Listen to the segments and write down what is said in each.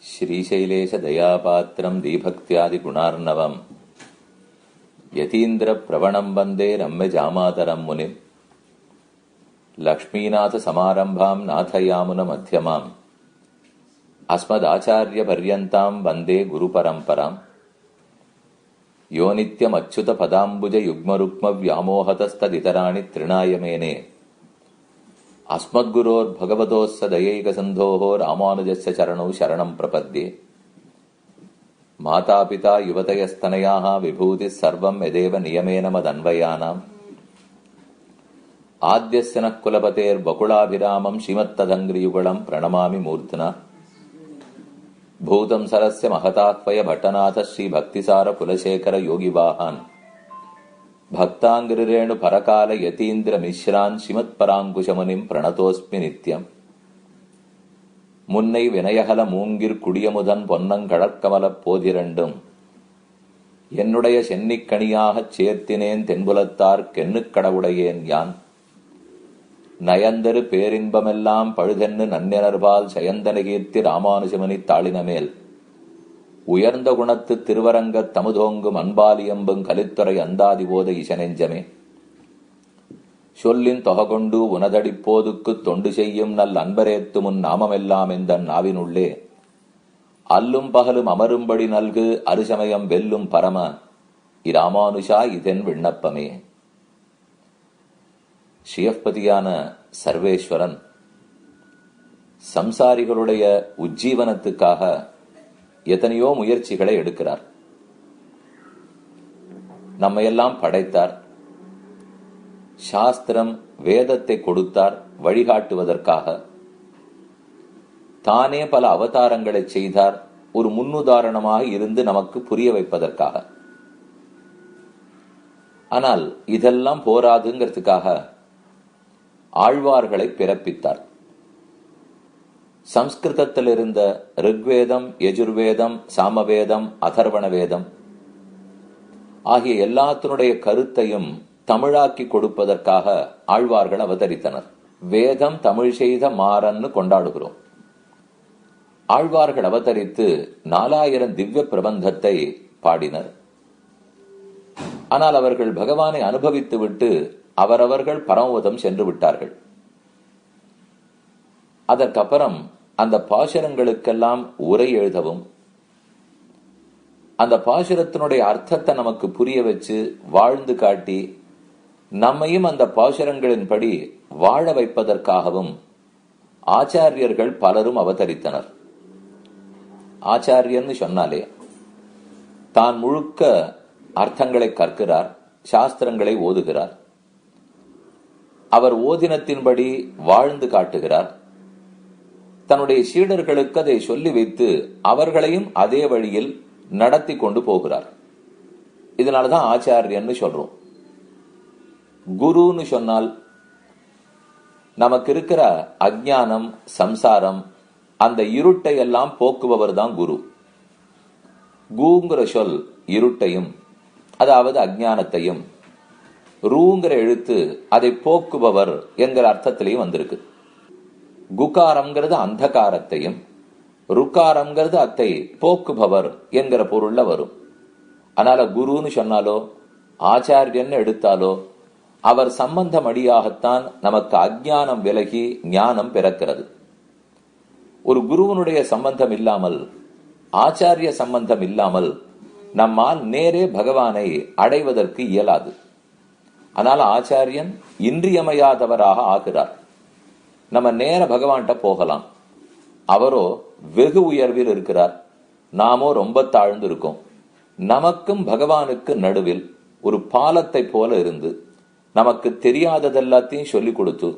श्रीशैलेश दयापात्रं दीभक्त्यादिगुणार्णवम् यतीन्द्रप्रवणं वन्दे रम्यजामातरं मुनिम् लक्ष्मीनाथसमारम्भां नाथयामुनमध्यमाम् अस्मदाचार्यपर्यन्तां वन्दे गुरुपरम्पराम् यो नित्यमच्युतपदाम्बुजयुग्मरुक्मव्यामोहतस्तदितराणि तृणाय मेने अस्मद्गुरोर्भगवतोस्स दयैकसिन्धोः रामानुजस्य चरणौ शरणं प्रपद्ये। मातापिता युवतयस्तनयाः विभूतिः सर्वं यदेव नियमेन मदन्वयानाम् आद्यस्य नः कुलपतेर्वकुलाभिरामं श्रीमत्तदङ्घ्रियुगलं प्रणमामि मूर्ध्ना। भूतं सरस्य महताह्वय भट्टनाथ श्रीभक्तिसार कुलशेखर योगिवाहान् भक्तांगिरेणु परकाल यतीन्द्र मिश्रान् श्रीमत्पराङ्कुशमुनिं प्रणतोऽस्मि नित्यम्। मुन्नै विनयहल मूंगिर् कुडियमुदन् பொன்னங்கடற்கமலப் போதிரண்டும் என்னுடைய சென்னிக்கணியாகச் சேர்த்தினேன் தென்புலத்தார் கென்னுக் கடவுடையேன் யான் நயந்தரு பேரின்பமெல்லாம் பழுதென்னு நன்னினர்பால் சயந்தன கீர்த்தி ராமானுஜமணி தாளினமேல் உயர்ந்த குணத்து திருவரங்கத் தமுதோங்கும் அன்பாலியம்பும் கலித்துறை அந்தாதி போத இசனெஞ்சமே சொல்லின் தொககொண்டு உனதடிப்போதுக்குத் தொண்டு செய்யும் நல் அன்பரேத்து முன் நாமமெல்லாம் எந்த நாவினுள்ளே அல்லும் பகலும் அமரும்படி நல்கு அருசமயம் வெல்லும் பரம இராமானுஷா இதென் விண்ணப்பமே. ஸ்ரீயப்பதியான சர்வேஸ்வரன் சம்சாரிகளுடைய உஜ்ஜீவனத்துக்காக எத்தனையோ முயற்சிகளை எடுக்கிறார். நம்மையெல்லாம் படைத்தார், சாஸ்திரம் வேதத்தை கொடுத்தார் வழிகாட்டுவதற்காக. தானே பல அவதாரங்களை செய்தார் ஒரு முன்னுதாரணமாக இருந்து நமக்கு புரிய வைப்பதற்காக. ஆனால் இதெல்லாம் போராதுங்கிறதுக்காக ஆழ்வார்களை பிறப்பித்தார். சம்ஸ்கிருதத்தில் இருந்த ரிக்வேதம், யஜுர்வேதம், சாமவேதம், அதர்வண வேதம் ஆகிய எல்லாத்தினுடைய கருத்தையும் தமிழாக்கி கொடுப்பதற்காக ஆழ்வார்கள் அவதரித்தனர். வேதம் தமிழ் செய்த மாறன்னு கொண்டாடுகிறோம். ஆழ்வார்கள் அவதரித்து 4000 திவ்ய பிரபந்தத்தை பாடினர். ஆனால் அவர்கள் பகவானை அனுபவித்து விட்டு அவரவர்கள் பரமபதம் சென்று விட்டார்கள். அதற்கப்புறம் அந்த பாசுரங்களுக்கெல்லாம் உரை எழுதவும் அந்த பாசுரத்தினுடைய அர்த்தத்தை நமக்கு புரிய வச்சு வாழ்ந்து காட்டி நம்மையும் அந்த பாசுரங்களின்படி வாழ வைப்பதற்காகவும் ஆச்சாரியர்கள் பலரும் அவதரித்தனர். ஆச்சாரியன்னு சொன்னாலே தான் முழுக்க அர்த்தங்களை கற்கிறார், சாஸ்திரங்களை ஓதுகிறார், அவர் ஓதினத்தின்படி வாழ்ந்து காட்டுகிறார், தன்னுடைய சீடர்களுக்கு அதை சொல்லி வைத்து அவர்களையும் அதே வழியில் நடத்தி கொண்டு போகிறார். இதனாலதான் ஆச்சாரியன்னு சொல்றோம். குருன்னு சொன்னால் நமக்கு இருக்கிற அஜ்ஞானம், சம்சாரம், அந்த இருட்டை எல்லாம் போக்குபவர் தான் குரு. கூங்கிற சொல் இருட்டையும், அதாவது அஜ்ஞானத்தையும், ரூங்கிற எழுத்து அதை போக்குபவர் என்கிற அர்த்தத்திலையும் வந்திருக்கு. குகாரம்ங்கிறது அந்தகாரத்தையும், ருக்காரம்ங்கிறது அத்தை போக்குபவர் என்கிற பொருள்ல வரும். அதனால குருன்னு சொன்னாலோ ஆச்சாரியன்னு எடுத்தாலோ அவர் சம்பந்தம் அடியாகத்தான் நமக்கு அஜ்ஞானம் விலகி ஞானம் பிறக்கிறது. ஒரு குருவனுடைய சம்பந்தம் இல்லாமல், ஆச்சாரிய சம்பந்தம் இல்லாமல் நம்மால் நேரே பகவானை அடைவதற்கு இயலாது. அதனால ஆச்சாரியன் இன்றியமையாதவராக ஆகிறார். நம்ம நேர பகவான்கிட்ட போகலாம். அவரோ வெகு உயர்வில் இருக்கிறார், நாமோ ரொம்ப தாழ்ந்து இருக்கோம். நமக்கும் பகவானுக்கு நடுவில் ஒரு பாலத்தை போல இருந்து நமக்கு தெரியாததெல்லாத்தையும் சொல்லி கொடுத்து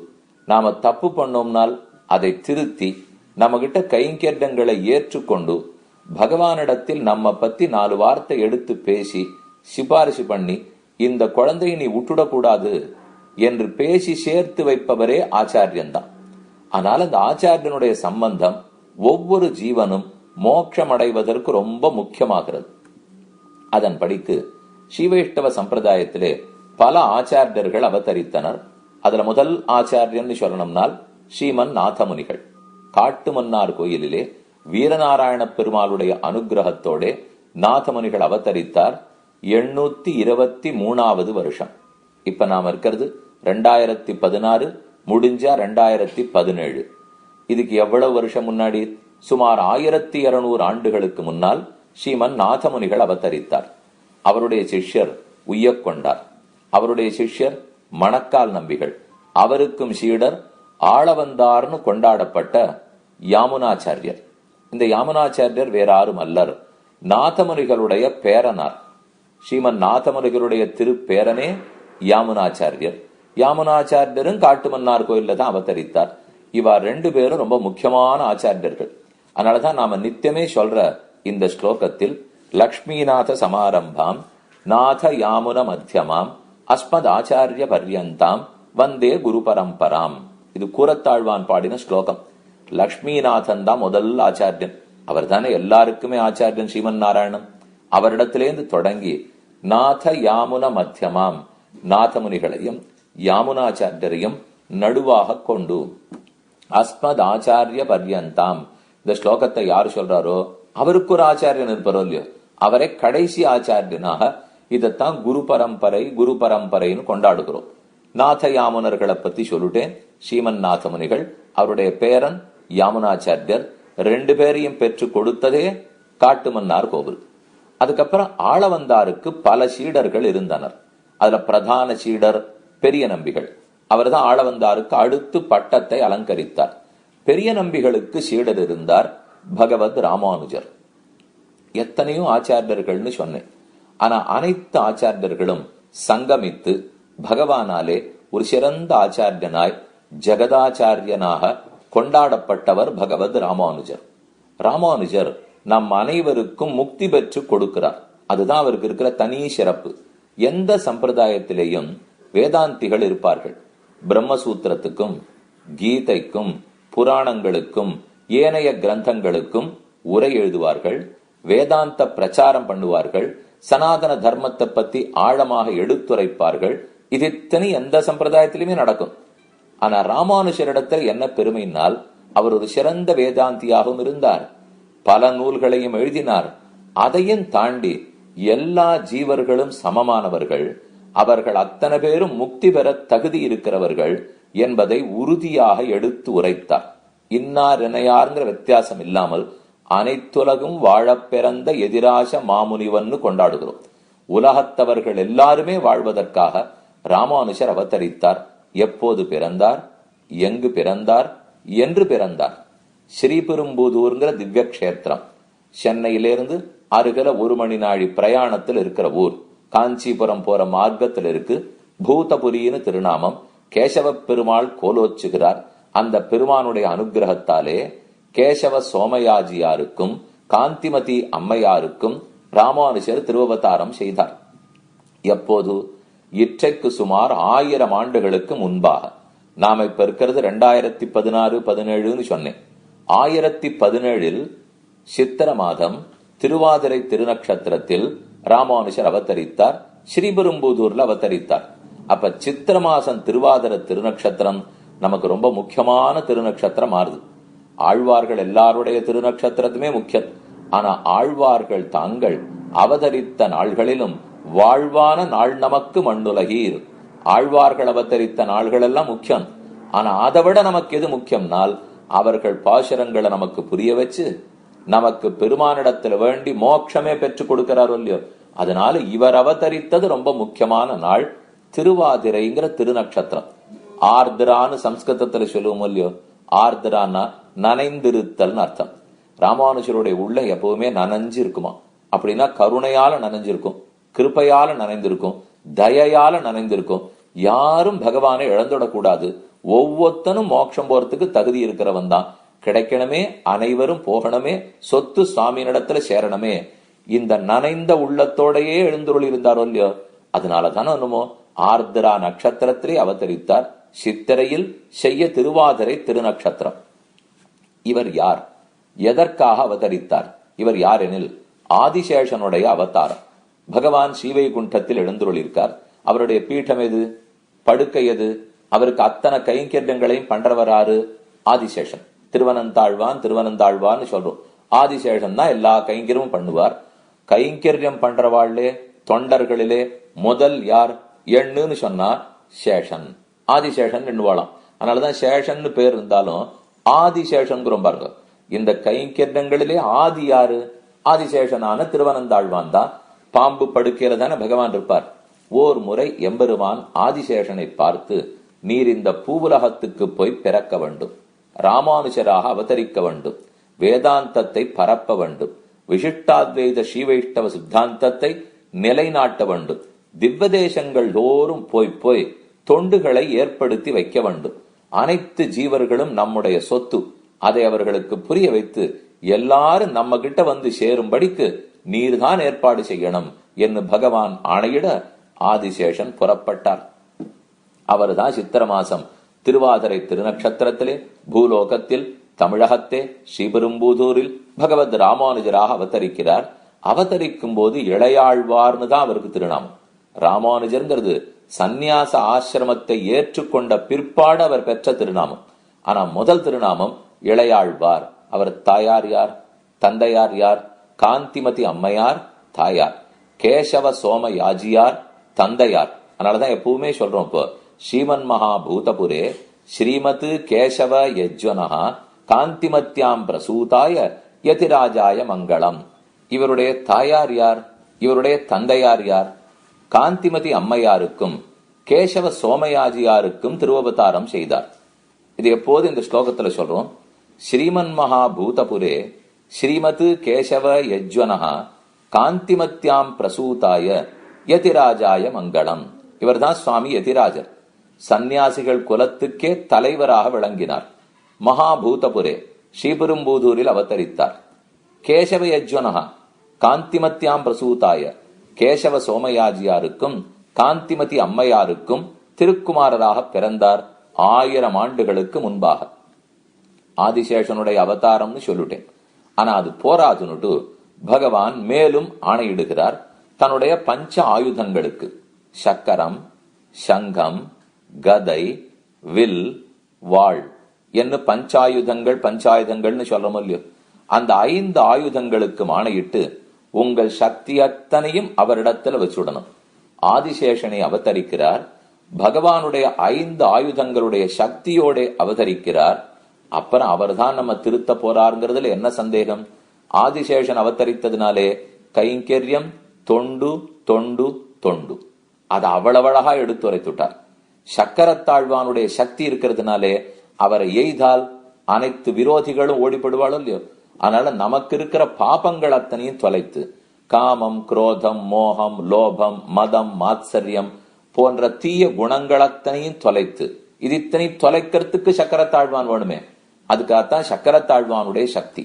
நாம தப்பு பண்ணோம்னால் அதை திருத்தி நம்ம கிட்ட கைங்கரியங்களை ஏற்றுக்கொண்டு பகவானிடத்தில் நம்ம பத்தி 4 வார்த்தை எடுத்து பேசி சிபாரிசு பண்ணி இந்த குழந்தையை நீ விட்டுடக்கூடாது என்று பேசி சேர்த்து வைப்பவரே ஆச்சாரியன்தான். ஆனால் அந்த ஆச்சாரியனுடைய சம்பந்தம் ஒவ்வொரு ஜீவனும் மோட்சம் அடைவதற்கு ரொம்ப முக்கியமாகிறது. அதன்படிக்கு ஸ்ரீவைஷ்ணவ சம்பிரதாயத்திலே பல ஆச்சாரியர்கள் அவதரித்தனர். அதுல முதல் ஆச்சாரியன் சொல்லணும்னால் ஸ்ரீமன் நாதமுனிகள். காட்டுமன்னார் கோயிலிலே வீரநாராயண பெருமாளுடைய அனுகிரகத்தோட நாதமுனிகள் அவதரித்தார் 823வது வருஷம். இப்ப நாம இருக்கிறது 2016, முடிஞ்சா 2017. இதுக்கு எவ்வளவு வருஷம் முன்னாடி? சுமார் 1200 ஆண்டுகளுக்கு முன்னால் ஸ்ரீமன் நாதமுனிகள் அவதரித்தார். அவருடைய சிஷ்யர் உய்யக்கொண்டார். அவருடைய சிஷ்யர் மணக்கால் நம்பிகள். அவருக்கும் சீடர் ஆளவந்தார்னு கொண்டாடப்பட்ட யாமுனாச்சாரியர். இந்த யாமுனாச்சாரியர் வேற யாரும் அல்லர், நாதமுனிகளுடைய பேரனார். ஸ்ரீமன் நாதமுனிகளுடைய திருப்பேரனே யாமுனாச்சாரியர். யாமுனாச்சாரியரும் காட்டுமன்னார் கோயில்ல தான் அவதரித்தார். இவா 2 பேரும் ரொம்ப முக்கியமான ஆச்சாரியர்கள். அதனாலதான் நாம நித்தியமே சொல்ற இந்த ஸ்லோகத்தில் லக்ஷ்மிநாத சமாரம்பாம் நாத யாமுன மத்தியமாம் அஸ்மத் ஆச்சாரிய பர்யந்தாம் வந்தே குரு பரம்பராம். இது கூரத்தாழ்வான் பாடின ஸ்லோகம். லக்ஷ்மிநாதன் தான் முதல் ஆச்சாரியன். அவர் தானே எல்லாருக்குமே ஆச்சாரியன். ஸ்ரீமன் நாராயணன் அவரிடத்திலேருந்து தொடங்கி நாத யாமுன மத்தியமாம், நாதமுனிகளையும் யாமுனாச்சாரியரையும் நடுவாக கொண்டு அஸ்மத் ஆச்சாரிய பர்யந்தாம். இந்த ஸ்லோகத்தை யாரு சொல்றாரோ அவருக்கு ஒரு ஆச்சாரியன் இருப்பாரோ இல்லையோ, அவரை கடைசி ஆச்சாரியனாக இதைத்தான் குரு பரம்பரைன்னு கொண்டாடுகிறோம். நாத யாமுனர்களை பத்தி சொல்லிட்டேன். ஸ்ரீமன் நாதமுனிகள், அவருடைய பேரன் யாமுனாச்சாரியர், 2 பேரையும் பெற்று கொடுத்ததே காட்டுமன்னார் கோவில். அதுக்கப்புறம் ஆளவந்தாருக்கு பல சீடர்கள் இருந்தனர். அதுல பிரதான சீடர் பெரிய நம்பிகள். அவர் தான் ஆளவந்தாருக்கு அடுத்து பட்டத்தை அலங்கரித்தார். பெரிய நம்பிகளுக்கு சீடர் இருந்தார் பகவத் ராமானுஜர். எத்தனையோ ஆச்சாரியர்கள்னு சொன்னேன். ஆனா அனைத்து ஆச்சாரியர்களும் சங்கமித்து பகவானாலே ஒரு சிறந்த ஆச்சாரியனாய் ஜெகதாச்சாரியனாக கொண்டாடப்பட்டவர் பகவத் ராமானுஜர். ராமானுஜர் நம் அனைவருக்கும் முக்தி பெற்று கொடுக்கிறார். அதுதான் அவருக்கு இருக்கிற தனி சிறப்பு. எந்த சம்பிரதாயத்திலேயும் வேதாந்திகள் இருப்பார்கள். பிரம்மசூத்திரத்துக்கும் கீதைக்கும் புராணங்களுக்கும் ஏனைய கிரந்தங்களுக்கும் உரை எழுதுவார்கள். வேதாந்த பிரச்சாரம் பண்ணுவார்கள். சனாதன தர்மத்தை பத்தி ஆழமாக எடுத்துரைப்பார்கள். இது இத்தனை எந்த சம்பிரதாயத்திலுமே நடக்கும். ஆனா ராமானுஜரிடத்தில் என்ன பெருமையினால், அவர் ஒரு சிறந்த வேதாந்தியாகவும் இருந்தார். பல நூல்களையும் எழுதினார். அதையும் தாண்டி எல்லா ஜீவர்களும் சமமானவர்கள், அவர்கள் அத்தனை பேரும் முக்தி பெற தகுதி இருக்கிறவர்கள் என்பதை உறுதியாக எடுத்து உரைத்தார். இன்னார் இணையார்ங்கிற வித்தியாசம் இல்லாமல் அனைத்துலகும் வாழப் பிறந்த எதிராச மாமுனிவன்னு கொண்டாடுகிறோம். உலகத்தவர்கள் எல்லாருமே வாழ்வதற்காக ராமானுஜர் அவதரித்தார். எப்போது பிறந்தார், எங்கு பிறந்தார், என்று பிறந்தார்? ஸ்ரீபெரும்புதூர்ங்கிற திவ்ய கஷேத்திரம் சென்னையிலிருந்து அருகில 1 மணி நாழி பிரயாணத்தில் இருக்கிற ஊர். காஞ்சிபுரம் போற மார்க்கத்தில் இருக்கு. பூதபுரின்னு திருநாமம். கேசவ பெருமாள் கோலோச்சுகிறார். அந்த பெருமானுடைய அனுகிரகத்தாலே கேசவ சோமயாஜியாருக்கும் காந்திமதி அம்மையாருக்கும் ராமானுஜர் திருவவதாரம் செய்தார். எப்போது? இற்றைக்கு சுமார் 1000 ஆண்டுகளுக்கு முன்பாக. நாம இப்ப இருக்கிறது 2016-17 சொன்னேன். 1017 சித்திர மாதம் திருவாதிரை திருநக்ஷத்திரத்தில் ராமானுஜர் அவதரித்தார். ஸ்ரீபெரும்புதூர்ல அவதரித்தார். அப்ப சித்திர மாசம் திருவாதிர திருநக்ஷத்திரம் நமக்கு ரொம்ப முக்கியமான திருநக்ஷத்திரம் ஆறுது. ஆழ்வார்கள் எல்லாருடைய திருநக்ஷத்திரத்துமே முக்கியம். ஆனா ஆழ்வார்கள் தாங்கள் அவதரித்த நாள்களிலும் வாழ்வான நாள் நமக்கு மண்ணுலகீர். ஆழ்வார்கள் அவதரித்த நாள்கள் எல்லாம் முக்கியம். ஆனா அதை விட நமக்கு எது முக்கியம்னால், அவர்கள் பாசுரங்களை நமக்கு புரிய வச்சு நமக்கு பெருமானிடத்துல வேண்டி மோட்சமே பெற்று கொடுக்கிறாரோ இல்லையோ. அதனால இவர் அவதரித்தது ரொம்ப முக்கியமான நாள். திருவாதிரைங்கிற திருநக்ஷத்திரம். ஆர்திரான்னு சம்ஸ்கிருதத்துல சொல்லுவோம் இல்லையோ. ஆர்திரான்னா நனைந்திருத்தல் அர்த்தம். ராமானுஜருடைய உள்ள எப்பவுமே நனைஞ்சு இருக்குமா? அப்படின்னா கருணையால நனைஞ்சிருக்கும், கிருப்பையால நனைந்திருக்கும், தயையால நனைந்திருக்கும். யாரும் பகவானை இழந்துடக்கூடாது. ஒவ்வொருத்தனும் மோட்சம் போறதுக்கு தகுதி இருக்கிறவன் தான். கிடைக்கணுமே, அனைவரும் போகணுமே, சொத்து சுவாமியினிடத்துல சேரணுமே. இந்த நனைந்த உள்ளத்தோடையே எழுந்துருள் இருந்தாரோ இல்லையோ. அதனாலதானே என்னமோ ஆர்திரா நட்சத்திரத்திலே அவதரித்தார். சித்திரையில் செய்ய திருவாதிரை திருநக்ஷத்திரம். இவர் யார்? எதற்காக அவதரித்தார்? இவர் யார் எனில் ஆதிசேஷனுடைய அவதாரம். பகவான் ஸ்ரீவைகுண்டத்தில் எழுந்துருளிருக்கார். அவருடைய பீடம் எது? படுக்கை எது? அவருக்கு அத்தனை கைங்கரியங்களையும் பண்றவராரு? ஆதிசேஷன். திருவனந்தாழ்வான் திருவனந்தாழ்வான்னு சொல்றோம். ஆதிசேஷன் தான் எல்லா கைங்கரியமும் பண்ணுவார். கைங்கரியம் பண்றவாழ்லே தொண்டர்களிலே முதல் யார் எண்ணுன்னு சொன்னா சேஷன், ஆதிசேஷன் எண்ணுவாளாம். அதனாலதான் சேஷன் பேர் இருந்தாலும் ஆதிசேஷன் பாருங்க. இந்த கைங்கரியங்களிலே ஆதி யாரு? ஆதிசேஷனான திருவனந்தாழ்வான் தான். பாம்பு படுக்கையில தானே பகவான் இருப்பார். ஓர் முறை எம்பெருமான் ஆதிசேஷனை பார்த்து, நீர் இந்த பூவுலகத்துக்கு போய் பிறக்க வேண்டும், ராமானுஜராக அவதரிக்க வேண்டும், வேதாந்தத்தை பரப்ப வேண்டும், விசிஷ்டாத்வைத ஸ்ரீவைஷ்ணவ சித்தாந்தத்தை நிலைநாட்ட வேண்டும், திவ்வதேசங்கள் தோறும் போய் போய் தொண்டுகளை ஏற்படுத்தி வைக்க வேண்டும், அனைத்து ஜீவர்களும் நம்முடைய சொத்து, அதை அவர்களுக்கு புரிய வைத்து எல்லாரும் நம்ம கிட்ட வந்து சேரும்படிக்கு நீர்தான் ஏற்பாடு செய்யணும் என்று பகவான் ஆணையிட ஆதிசேஷன் புறப்பட்டார். அவர்தான் சித்திர மாசம் திருவாதிரை திருநக்ஷத்திரத்திலே பூலோகத்தில் தமிழகத்தே ஸ்ரீபெரும்புதூரில் பகவத் ராமானுஜராக அவதரிக்கிறார். அவதரிக்கும் போது இளையாழ்வார்னு தான் அவருக்கு திருநாமம். ராமானுஜர்ங்கிறது சந்நியாச ஆசிரமத்தை ஏற்றுக்கொண்ட பிற்பாடு அவர் பெற்ற திருநாமம். ஆனா முதல் திருநாமம் இளையாழ்வார். அவர் தாயார் யார்? தந்தையார் யார்? காந்திமதி அம்மையார் தாயார், கேசவ சோம யாஜியார் தந்தையார். அதனாலதான் எப்பவுமே சொல்றோம், இப்போ ஸ்ரீமன் மகாபூதபுரே ஸ்ரீமத் கேசவ யஜ்வனஹா காந்திமத்யாம் பிரசூதாய யதிராஜாய மங்களம். இவருடைய தாயார் யார்? இவருடைய தந்தையார் யார்? காந்திமதி அம்மையாருக்கும் கேசவ சோமயாஜியாருக்கும் திருவவதாரம் செய்தார். இது எப்போது இந்த ஸ்லோகத்துல சொல்றோம். ஸ்ரீமன் மகாபூதபுரே ஸ்ரீமத் கேசவ யஜ்வனஹா காந்திமத்யாம் பிரசூதாய யதிராஜாய மங்களம். இவர்தான் சுவாமி யதிராஜர். சந்நியாசிகள் குலத்துக்கே தலைவராக விளங்கினார். மகாபூதபுரே ஸ்ரீபெரும்புதூரில் அவதரித்தார். கேசவ யஜ்வனஹா காந்திமத்யாம் பிரசூதாய கேசவ சோமயாஜியாருக்கும் காந்திமதி அம்மையாருக்கும் திருக்குமாரராக பிறந்தார் 1000 ஆண்டுகளுக்கு முன்பாக. ஆதிசேஷனுடைய அவதாரம்னு சொல்லிட்டேன். ஆனா அது போராதுனுட்டு பகவான் மேலும் ஆணையிடுகிறார். தன்னுடைய பஞ்ச ஆயுதங்களுக்கு சக்கரம், சங்கம், கதை, வில், வாழ் என்ன பஞ்சாயுதங்கள்னு சொல்றோம் இல்லையோ, அந்த 5 ஆயுதங்களுக்கு ஆணையிட்டு உங்கள் சக்தி அத்தனையும் அவரிடத்துல வச்சுடணும். ஆதிசேஷனை அவதரிக்கிறார். பகவானுடைய 5 ஆயுதங்களுடைய சக்தியோட அவதரிக்கிறார். அப்புறம் அவர்தான் நம்ம திருத்த போறாருங்கிறதுல என்ன சந்தேகம்? ஆதிசேஷன் அவதரித்ததுனாலே கைங்கரியம் தொண்டு தொண்டு தொண்டு அதை அவ்வளவழகா எடுத்துரைத்துட்டார். சக்கரத்தாழ்வானுடைய சக்தி இருக்கிறதுனாலே அவரை எய்தால் அனைத்து விரோதிகளும் ஓடிப்படுவாளோ இல்லையோ. அதனால நமக்கு இருக்கிற பாபங்கள் அத்தனையும் தொலைத்து, காமம், குரோதம், மோகம், லோபம், மதம், மாத்சரியம் போன்ற தீய குணங்கள் அத்தனையும் தொலைத்து, இது இத்தனை தொலைக்கிறதுக்கு சக்கரத்தாழ்வான் வேணுமே. அதுக்காகத்தான் சக்கரத்தாழ்வானுடைய சக்தி.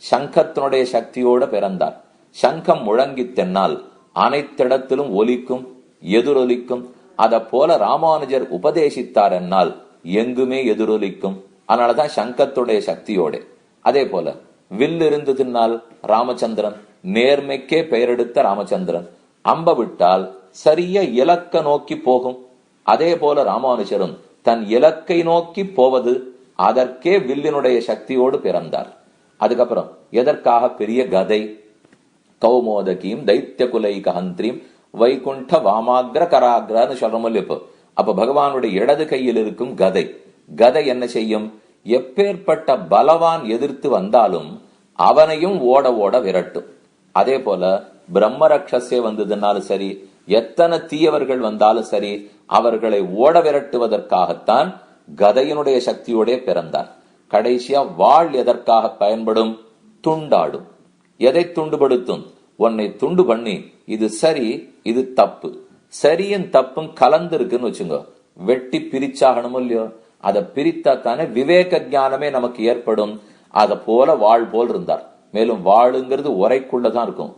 சங்கத்தினுடைய சக்தியோட பிறந்தார். சங்கம் முழங்கி தென்னால் அனைத்திடத்திலும் ஒலிக்கும், எதிரொலிக்கும். அத போல ராமானுஜர் உபதேசித்தார் என்னால் எங்குமே எதிரொலிக்கும். அதனாலதான் சங்கத்துடைய சக்தியோட. அதே போல வில் இருந்ததுனால் ராமச்சந்திரன், நேர்மைக்கே பெயரெடுத்த ராமச்சந்திரன். அம்ப விட்டால் சரிய இலக்க நோக்கி போகும். அதே போல ராமானுஜரும் தன் இலக்கை நோக்கி போவது, அதற்கே வில்லினுடைய சக்தியோடு பிறந்தார். அதுக்கப்புறம் எதற்காக பெரிய கதை, கௌமோதகியும் தைத்திய குலை கஹந்திரியும் வைகுண்ட வாமாகிர கராகிரன்னு சொல்றோம் இப்போ. அப்ப பகவானுடைய இடது கையில் இருக்கும் கதை. கதை என்ன செய்யும்? எப்பேற்பட்ட பலவான் எதிர்த்து வந்தாலும் அவனையும் ஓட ஓட விரட்டும். அதே போல பிரம்மரக்ஷசே வந்ததுனாலும் சரி, எத்தனை தீயவர்கள் வந்தாலும் சரி, அவர்களை ஓட விரட்டுவதற்காகத்தான் கதையினுடைய சக்தியோட பிறந்தார். கடைசியா வாழ் எதற்காக பயன்படும்? துண்டாடும். எதை துண்டுபடுத்தும்? உன்னை துண்டு பண்ணி இது சரி இது தப்பு, சரியும் தப்பும் கலந்து இருக்குன்னு வச்சுங்க, வெட்டி பிரிச்சாகணும் இல்லையோ. அதை பிரித்தா தானே விவேக ஞானமே நமக்கு ஏற்படும். அத போல வாழ் போல் இருந்தார். மேலும் வாழுங்கிறது உரைக்குள்ளதான் இருக்கும்,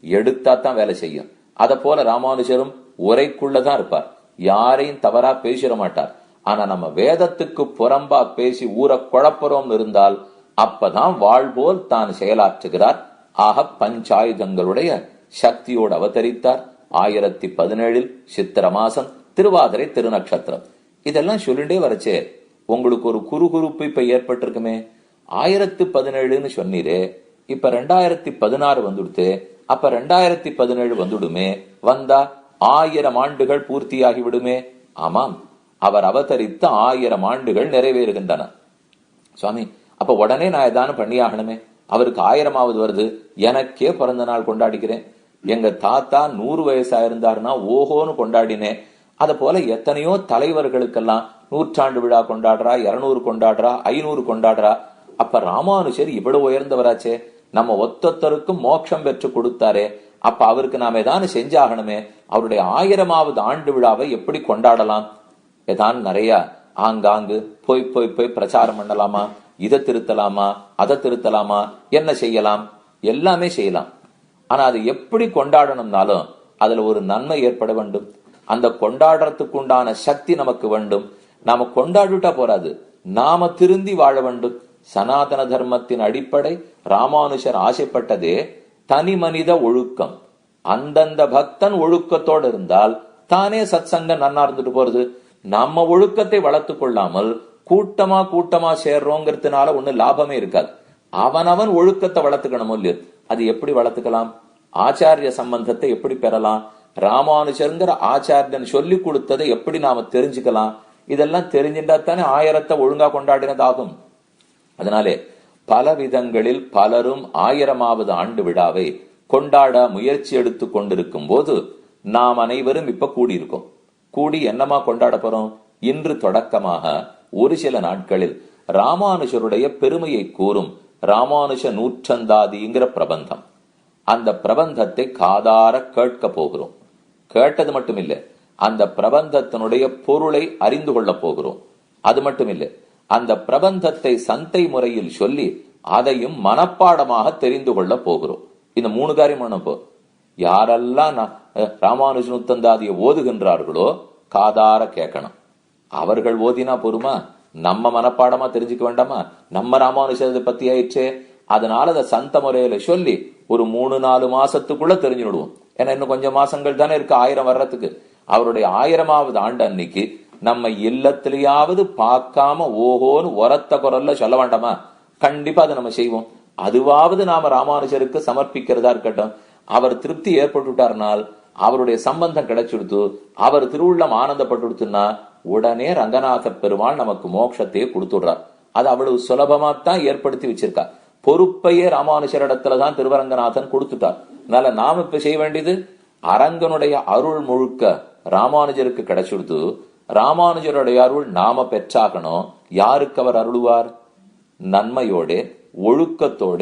எடுத்தா தான் வேலை செய்யும். அத போல ராமானுஜரும் உரைக்குள்ளதான் இருப்பார், யாரையும் தவறா பேசிட மாட்டார். ஆனா நம்ம வேதத்துக்கு புறம்பா பேசி ஊரை குழப்பறோம் இருந்தால் அப்பதான் வாழ்போல் தான் செயலாற்றுகிறார். ஆக பஞ்சாயுதங்களுடைய சக்தியோடு அவதரித்தார். 1017 சித்திர மாசம் திருவாதிரை திருநக்ஷத்திரம். இதெல்லாம் சொல்லிட்டே வரச்சே உங்களுக்கு ஒரு குறுகுறுப்பு இப்ப ஏற்பட்டிருக்குமே. 1017 சொன்னீரே, இப்ப 2016 வந்துடுத்து, அப்ப 2017 வந்துடுமே, வந்தா 1000 ஆண்டுகள் பூர்த்தியாகி விடுமே. ஆமாம், அவர் அவதரித்த 1000 ஆண்டுகள் நிறைவேறுகின்றன. சுவாமி, அப்ப உடனே நான் ஏதானு பண்ணியாகணுமே, அவருக்கு 1000ஆவது வருது, எனக்கே பிறந்த நாள் கொண்டாடிக்கிறேன். எங்க தாத்தா 100 வயசா இருந்தாருன்னா ஓஹோன்னு கொண்டாடினேன். அத போல எத்தனையோ தலைவர்களுக்கெல்லாம் 100ஆண்டு விழா கொண்டாடுறா, 200 கொண்டாடுறா, 500 கொண்டாடுறா. அப்ப ராமானுஜர் இவ்வளவு உயர்ந்தவராச்சே, நம்ம ஒத்தொத்தருக்கும் மோட்சம் பெற்று கொடுத்தாரே, அப்ப அவருக்கு நாம ஏதானு செஞ்சாகணுமே. அவருடைய 1000ஆவது ஆண்டு விழாவை எப்படி கொண்டாடலாம்? ஏதான் நிறைய ஆங்காங்கு போய் போய் போய் பிரச்சாரம் பண்ணலாமா? இதை திருத்தலாமா, அதை திருத்தலாமா, என்ன செய்யலாம்? எல்லாமே செய்யலாம். ஆனா அது எப்படி கொண்டாடணும்னாலும் அதுல ஒரு நன்மை ஏற்பட வேண்டும். அந்த கொண்டாடுறதுக்கு உண்டான சக்தி நமக்கு வேண்டும். நாம கொண்டாடிட்டா போறாது, நாம திருந்தி வாழ வேண்டும். சனாதன தர்மத்தின் அடிப்படை ராமானுஜர் ஆசைப்பட்டதே தனி மனித ஒழுக்கம். அந்தந்த பக்தன் ஒழுக்கத்தோடு இருந்தால் தானே சத் சங்கம் நன்னா இருந்துட்டு போறது. நம்ம ஒழுக்கத்தை வளர்த்து கொள்ளாமல் கூட்டமா சேர்றோங்கிறதுனால ஒண்ணு லாபமே இருக்காது. அவனவன் ஒழுக்கத்தை வளர்த்துக்கணும் இல்லையோ. அது எப்படி வளர்த்துக்கலாம்? ஆச்சாரிய சம்பந்தத்தை எப்படி பெறலாம்? ராமானுஜருங்கிற ஆச்சாரியன் சொல்லி கொடுத்ததை எப்படி நாம தெரிஞ்சுக்கலாம்? இதெல்லாம் தெரிஞ்சுட்டா தானே 1000 ஒழுங்கா கொண்டாடினதாகும். அதனாலே பல விதங்களில் பலரும் 1000ஆவது ஆண்டு விழாவை கொண்டாட முயற்சி எடுத்து கொண்டிருக்கும் போது நாம் அனைவரும் இப்ப கூடியிருக்கோம். கூடி என்னமா கொண்டாட போறோம்? இன்று தொடக்கமாக ஒரு சில நாட்களில் ராமானுஜருடைய பெருமையை கூறும் ராமானுஜ நூற்றந்தாதிங்கிற பிரபந்தம். அந்த பிரபந்தத்தை காதார கேட்க போகிறோம். கேட்டது மட்டுமில்லை, அந்த பிரபந்தத்தினுடைய பொருளை அறிந்து கொள்ள போகிறோம். அது மட்டுமில்லை, அந்த பிரபந்தத்தை சந்தை முறையில் சொல்லி அதையும் மனப்பாடமாக தெரிந்து கொள்ள போகிறோம். இந்த 3 காரியம் பண்ணப்போ யாரெல்லாம் ராமானுஜ நூற்றந்தாதியை ஓதுகின்றார்களோ காதார கேட்கணும். அவர்கள் ஓதினா பொறுமா? நம்ம மனப்பாடமா தெரிஞ்சுக்க வேண்டாமா? நம்ம ராமானுஜத்தை பத்தி ஆயிடுச்சே. அதனால அதை சந்த முறையில சொல்லி ஒரு 3-4 மாசத்துக்குள்ள தெரிஞ்சுடுவோம். ஏன்னா இன்னும் கொஞ்சம் மாசங்கள் தானே இருக்கு 1000 வர்றதுக்கு. அவருடைய 1000ஆவது ஆண்டு அன்னைக்கு நம்ம இல்லத்திலேயாவது பார்க்காம ஓஹோன்னு உரத்த குரல்ல சொல்ல வேண்டாமா? கண்டிப்பா அதை நம்ம செய்வோம். அதுவாவது நாம ராமானுஜருக்கு சமர்ப்பிக்கிறதா இருக்கட்டும். அவர் திருப்தி ஏற்பட்டுட்டார்னால், அவருடைய சம்பந்தம் கிடைச்சுடுத்து, அவர் திருவுள்ளம் ஆனந்தப்பட்டுடுத்துன்னா உடனே ரங்கநாத பெருமாள் நமக்கு மோட்சத்தையே கொடுத்துடுறார். அது அவ்வளவு சுலபமாத்தான் ஏற்படுத்தி வச்சிருக்கா. பொறுப்பையே ராமானுஜரிடத்துலதான் திருவரங்கநாதன் கொடுத்துட்டார். அதனால நாம இப்ப செய்ய வேண்டியது அரங்கனுடைய அருள் முழுக்க ராமானுஜருக்கு கிடைச்சுடுத்து, ராமானுஜருடைய அருள் நாம பெற்றாகணும். யாருக்கு அவர் அருளுவார்? நன்மையோட ஒழுக்கத்தோட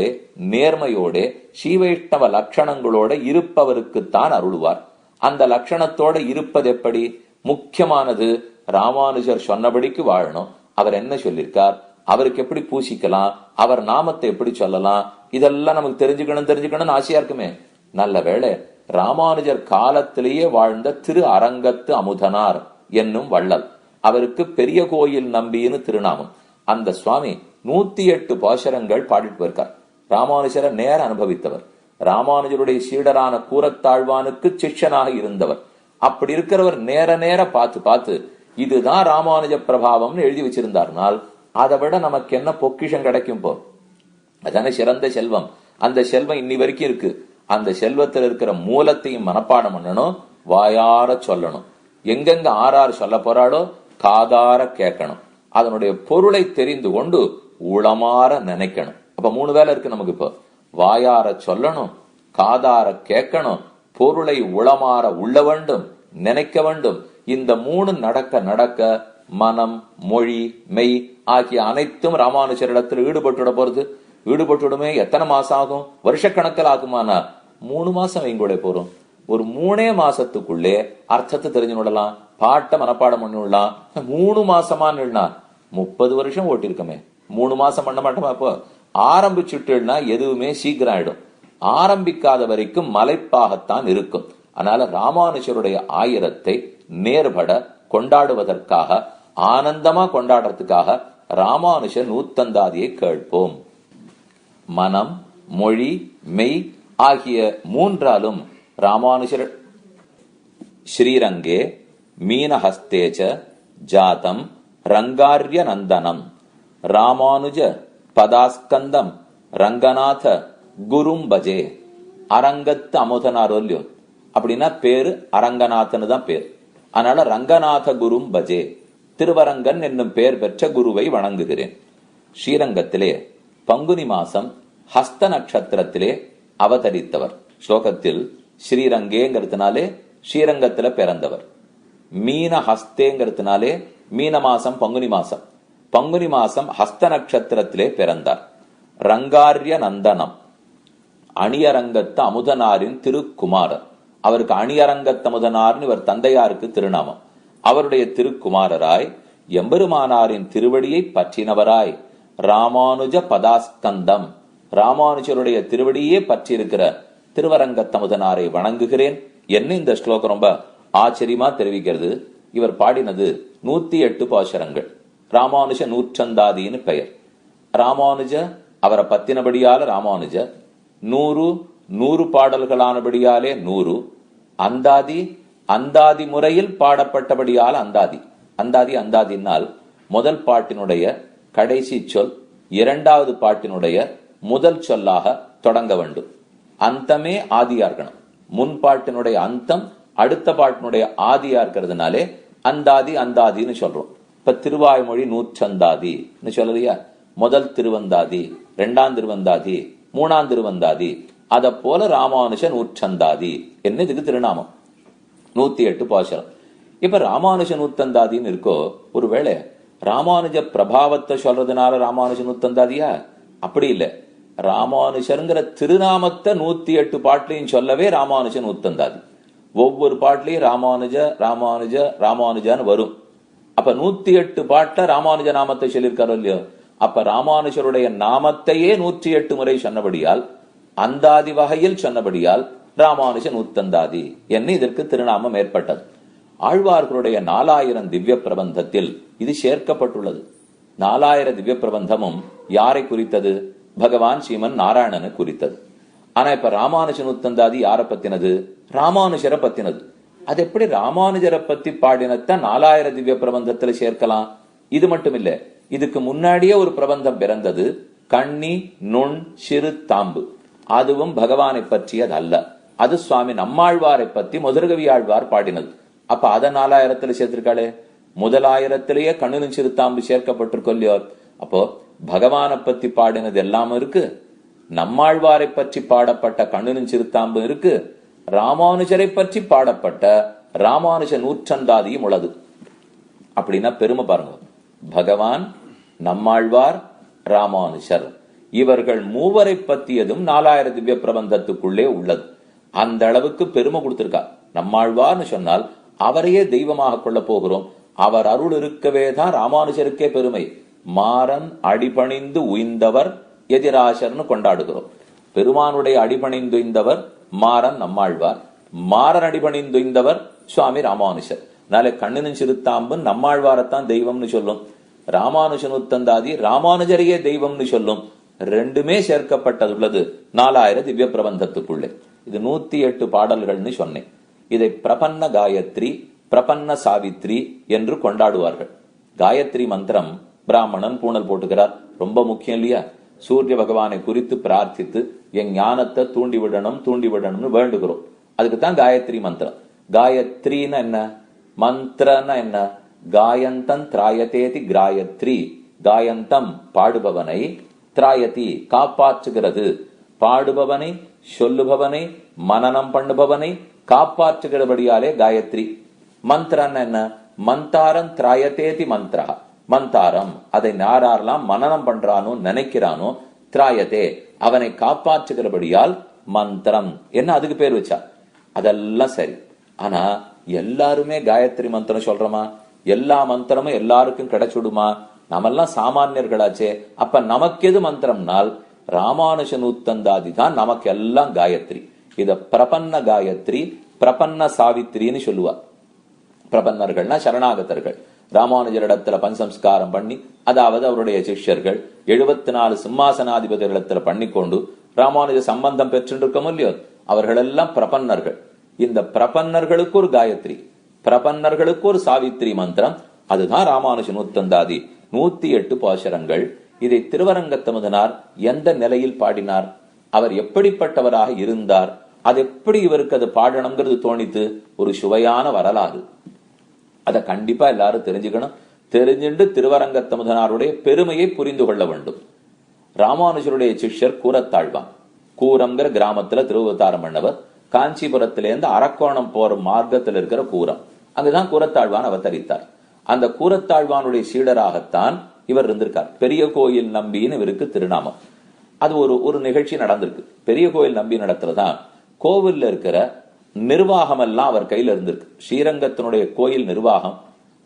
நேர்மையோட ஸ்ரீவைஷ்ணவ லட்சணங்களோட இருப்பவருக்குத்தான் அருளுவார். அந்த லட்சணத்தோட இருப்பது எப்படி? முக்கியமானது ராமானுஜர் சொன்னபடிக்கு வாழணும். அவர் என்ன சொல்லியிருக்கார், அவருக்கு எப்படி பூசிக்கலாம், அவர் நாமத்தை எப்படி சொல்லலாம், இதெல்லாம் நமக்கு தெரிஞ்சுக்கணும்னு ஆசையா இருக்குமே. நல்ல வேளை ராமானுஜர் காலத்திலேயே வாழ்ந்த திரு அரங்கத்து அமுதனார் என்னும் வள்ளல், அவருக்கு பெரிய கோயில் நம்பின்னு திருநாமம். அந்த சுவாமி 108 பாசுரங்கள் பாடிட்டு போயிருக்கார். ராமானுஜரை நேர அனுபவித்தவர். ராமானுஜருடைய சீடரான கூரத்தாழ்வானுக்கு சிஷ்யனாக இருந்தவர். அப்படி இருக்கிறவர் நேர பார்த்து இதுதான் ராமானுஜ பிரபாவம்னு எழுதி வச்சிருந்தார்னால் அதை விட நமக்கு என்ன பொக்கிஷம் கிடைக்கும்? போ, அதான சிறந்த செல்வம். அந்த செல்வம் இன்னி வரைக்கும் இருக்கு. அந்த செல்வத்தில் இருக்கிற மூலத்தையும் மனப்பாடம் பண்ணணும், வாயார சொல்லணும். எங்கெங்க ஆறாறு சொல்ல போறாளோ காதார கேட்கணும். அதனுடைய பொருளை தெரிந்து கொண்டு உளமாற நினைக்கணும். அப்ப 3 வேலை இருக்கு நமக்கு. இப்போ வாயார சொல்லணும், காதார கேட்கணும், பொருளை உளமாற உள்ள வேண்டும், நினைக்க வேண்டும். இந்த 3 நடக்க மனம், மொழி, மெய் ஆகிய அனைத்தும் ராமானுஜரிடத்தில் ஈடுபட்டுடுமே. எத்தனை மாசம் ஆகும்? வருஷக்கணக்கில் ஆகுமானா 3 மாசம் வைங்கூட போறோம். ஒரு 3 மாசத்துக்குள்ளே அர்த்தத்தை தெரிஞ்சு விடலாம், பாட்டை மனப்பாடம் பண்ணி விடலாம். 3 மாசமானா 30 வருஷம் ஓட்டிருக்கமே. 3 மாசம் பண்ண மாட்டோமா? இப்போ ஆரம்பிச்சுட்டுனா எதுவுமே சீக்கிரம் ஆயிடும். ஆரம்பிக்காத வரைக்கும் மலைப்பாகத்தான் இருக்கும். அதனால ராமானுஜருடைய 1000ஐ நேர்பட கொண்டாடுவதற்காக, ஆனந்தமா கொண்டாடுறதுக்காக ராமானுஜர் நூற்றந்தாதியை கேட்போம். மனம், மொழி, மெய் ஆகிய 3ஆலும் ராமானுஜர் ஸ்ரீரங்கே மீனஹஸ்தேச்ச ஜாதம் ரங்கார்ய நந்தனம் ராமானுஜ பதாஸ்கந்தம் ரங்கநாத குரும் பஜே. அரங்கத்து அமுதனார் இல்லையோ, அப்படின்னா பேரு அரங்கநாதன் தான் பேர். அதனால ரங்கநாத குரும் பஜே, திருவரங்கன் என்னும் பெயர் பெற்ற குருவை வணங்குகிறேன். ஸ்ரீரங்கத்திலே பங்குனி மாசம் ஹஸ்த நட்சத்திரத்திலே அவதரித்தவர். ஸ்லோகத்தில் ஸ்ரீரங்கேங்கிறதுனாலே ஸ்ரீரங்கத்துல பிறந்தவர். மீன ஹஸ்தேங்கிறதுனாலே மீன மாசம் பங்குனி மாசம், பங்குனி மாசம் ஹஸ்த நட்சத்திரத்திலே பிறந்தார். ரங்காரிய நந்தனம், அணியரங்கத்து அமுதனாரின் திருக்குமாரர். அவருக்கு அணியரங்கத்து அமுதனார்னு இவர் தந்தையாருக்கு திருநாமம். அவருடைய திருக்குமாரராய் எம்பெருமானாரின் திருவடியை பற்றினவராய் ராமானுஜ பதாஸ்கந்தம், ராமானுஜருடைய திருவடியே பற்றியிருக்கிற திருவரங்கத்தமுதனாரை வணங்குகிறேன். என்ன இந்த ஸ்லோகம் ரொம்ப ஆச்சரியமா தெரிவிக்கிறது. இவர் பாடினது 108 பாசுரங்கள். ராமானுஜ நூற்றந்தாதின்னு பெயர். ராமானுஜ அவரை பத்தினபடியால ராமானுஜ, 100 பாடல்களானபடியாலே 100, அந்தாதி அந்தாதி முறையில் பாடப்பட்டபடியால் அந்தாதி. அந்தாதி அந்தாதினால் முதல் பாட்டினுடைய கடைசி சொல் இரண்டாவது பாட்டினுடைய முதல் சொல்லாக தொடங்க வேண்டும். அந்தமே ஆதியா இருக்கணும். முன் பாட்டினுடைய அந்தம் அடுத்த பாட்டினுடைய ஆதியா இருக்கிறதுனாலே அந்தாதி அந்தாதின்னு சொல்றோம். இப்ப திருவாய்மொழி நூற்றந்தாதின்னு சொல்லலையா, முதல் திருவந்தாதி, இரண்டாம் திருவந்தாதி, மூணாம் திருவந்தாதி, அத போல ராமானுஜ நூற்றந்தாதி என்ன இதுக்கு திருநாமம். 108 பாசுரம். இப்ப ராமானுஜ நூத்தந்தாதின்னு இருக்கோ, ஒருவேளை ராமானுஜ பிரபாவத்தை சொல்றதுனால ராமானுஜ நூத்தந்தாதியா? அப்படி இல்ல, ராமானுஜருங்கிற திருநாமத்தை 108 பாட்டிலையும் சொல்லவே ராமானுஜ நூத்தந்தாதி. ஒவ்வொரு பாட்டிலையும் ராமானுஜ ராமானுஜ ராமானுஜான்னு வரும். அப்ப 108 பாட்ட ராமானுஜ நாமத்தை சொல்லியிருக்காரோ இல்லையோ, அப்ப ராமானுஜருடைய நாமத்தையே 108 முறை சொன்னபடியால், அந்தாதி வகையில் சொன்னபடியால் ராமானுஜ நூத்தந்தாதி என்ன இதற்கு திருநாமம் ஏற்பட்டது. ஆழ்வார்களுடைய 4000 திவ்ய பிரபந்தத்தில் இது சேர்க்கப்பட்டுள்ளது. 4000 திவ்ய பிரபந்தமும் யாரை குறித்தது? பகவான் ஸ்ரீமன் நாராயணனை குறித்தது. ஆனா இப்ப ராமானுஜ நூத்தந்தாதி யாரை பத்தினது? ராமானுஜரை பத்தினது. அது எப்படி ராமானுஜரை பத்தி பாடினத்த 4000 திவ்ய பிரபந்தத்துல சேர்க்கலாம்? இது மட்டும் இல்ல, இதுக்கு முன்னாடியே ஒரு பிரபந்தம் பிறந்தது, கண்ணி நுண் சிறு தாம்பு. அதுவும் பகவானை பற்றியது அல்ல, அது சுவாமி நம்மாழ்வாரை பத்தி மதுரகவி ஆழ்வார் பாடினது. அப்ப அத 4000த்துல சேர்த்திருக்காளே, முதல் 1000த்திலேயே கண்ணினும் சிறுத்தாம்பு சேர்க்கப்பட்டிருக்கோ. அப்போ பகவானை பத்தி பாடினது எல்லாம் இருக்கு, நம்மாழ்வாரை பற்றி பாடப்பட்ட கண்ணினும் சிறுத்தாம்பு இருக்கு, ராமானுஜரை பற்றி பாடப்பட்ட ராமானுஜ நூற்றந்தாதியும் உள்ளது. அப்படின்னா பெருமை பாருங்க. பகவான், நம்மாழ்வார், ராமானுஜர் இவர்கள் மூவரை பத்தியதும் 4000 திவ்ய பிரபந்தத்துக்குள்ளே உள்ளது. அந்த அளவுக்கு பெருமை கொடுத்திருக்கா. நம்மாழ்வார்னு சொன்னால் அவரையே தெய்வமாக கொள்ள போகிறோம். அவர் அருள் இருக்கவே தான் ராமானுஜருக்கே பெருமை. மாறன் அடிபணிந்து உய்ந்தவர் எதிராசர்னு கொண்டாடுகிறோம். பெருமானுடைய அடிபணிந்துய்ந்தவர் மாறன் நம்மாழ்வார், மாறன் அடிபணிந்துய்ந்தவர் சுவாமி ராமானுஜர். நாளை கண்ணினும் சிறுத்தாம்பு நம்மாழ்வாரத்தான் தெய்வம்னு சொல்லும், ராமானுஜ நூத்தந்தாதி ராமானுஜரையே தெய்வம்னு சொல்லும். ரெண்டுமே சேர்க்கப்பட்டதுள்ளது 4000 திவ்ய பிரபந்தத்துக்குள்ளே. இது 108 பாடல்கள்னு சொன்னேன். இதை பிரபன்ன காயத்ரி, பிரபன்ன சாவித்ரி என்று கொண்டாடுவார்கள். காயத்ரி மந்திரம் பிராமணன் பூணல் போட்டுக்கிறார், ரொம்ப முக்கியம் இல்லையா? சூரிய பகவானை குறித்து பிரார்த்தித்து என் ஞானத்தை தூண்டி விடணும்னு வேண்டுகிறோம். அதுக்குத்தான் காயத்ரி மந்திரம். காயத்ரின்னா என்ன, மந்திரன்னா என்ன? காயந்தம் திராயதேதி கிராயத்ரி. காயந்தம் பாடுபவனை, திராயதி காப்பாற்றுகிறது, பாடுபவனை சொல்லுபவனை மனனம் பண்ணுபவனை காப்பாற்றுகிறபடியாலே காயத்ரி. மந்திரன்னா என்ன? மந்தாரம் திராயதேதி மந்திரா. மந்தாரம் அதை யாரெல்லாம் மனனம் பண்றானோ நினைக்கிறானோ, திராயத்தே அவனை காப்பாற்றுகிறபடியால் மந்திரம் என்ன அதுக்கு பேர் வச்சா. அதெல்லாம் சரி, ஆனா எல்லாருமே காயத்ரி மந்திரம் சொல்றோமா? எல்லா மந்திரமும் எல்லாருக்கும் கிடைச்சுடுமா? நம்மெல்லாம் சாமானியர்களாச்சே. அப்ப நமக்கு எது மந்திரம்னால் ராமானுஜ நூத்தந்தாதி தான் நமக்கு எல்லாம் காயத்ரி. இத பிரபன்ன காயத்ரி, பிரபன்ன சாவித்ரின்னு சொல்லுவா. பிரபன்னர்கள்னா சரணாகத்தர்கள். ராமானுஜரிடத்துல பஞ்சசம்ஸ்காரம் பண்ணி, அதாவது அவருடைய சிஷ்யர்கள் 74 சிம்மாசனாதிபதிகளிடத்துல பண்ணிக்கொண்டு ராமானுஜ சம்பந்தம் பெற்றிருக்கோம் இல்லையோ, அவர்கள் எல்லாம் பிரபன்னர்கள். இந்த பிரபன்னர்களுக்கு ஒரு காயத்ரி, பிரபன்னர்களுக்கு ஒரு சாவித்ரி மந்திரம். அதுதான் ராமானுஜ நூத்தந்தாதி. 108 பாசுரங்கள். இதை திருவரங்கத்தமுதனார் எந்த நிலையில் பாடினார்? அவர் எப்படிப்பட்டவராக இருந்தார், அது எப்படி இவருக்கு அது பாடணுங்கிறது தோணித்து. ஒரு சுவையான வரலாறு. அதை கண்டிப்பா எல்லாரும் தெரிஞ்சுக்கணும். தெரிஞ்சுண்டு திருவரங்கத்தமுதனாருடைய பெருமையை புரிந்து கொள்ள வேண்டும். ராமானுஜருடைய சிஷ்யர் கூரத்தாழ்வான். கூரம்ங்கிற கிராமத்துல திருவதாரம் பண்ணவர். காஞ்சிபுரத்திலேருந்து அரக்கோணம் போற மார்க்கத்தில் இருக்கிற கூரம், அங்குதான் கூரத்தாழ்வான் அவதரித்தார். அந்த கூரத்தாழ்வானுடைய சீடராகத்தான் இவர் இருந்திருக்கார். பெரிய கோயில் நம்பின்னு இவருக்கு திருநாமம். அது ஒரு நிகழ்ச்சி நடந்திருக்கு. பெரிய கோயில் நம்பி நடத்துறதான் கோவில்ல இருக்கிற நிர்வாகம் எல்லாம் அவர் கையில இருந்திருக்கு. ஸ்ரீரங்கத்தினுடைய கோயில் நிர்வாகம்,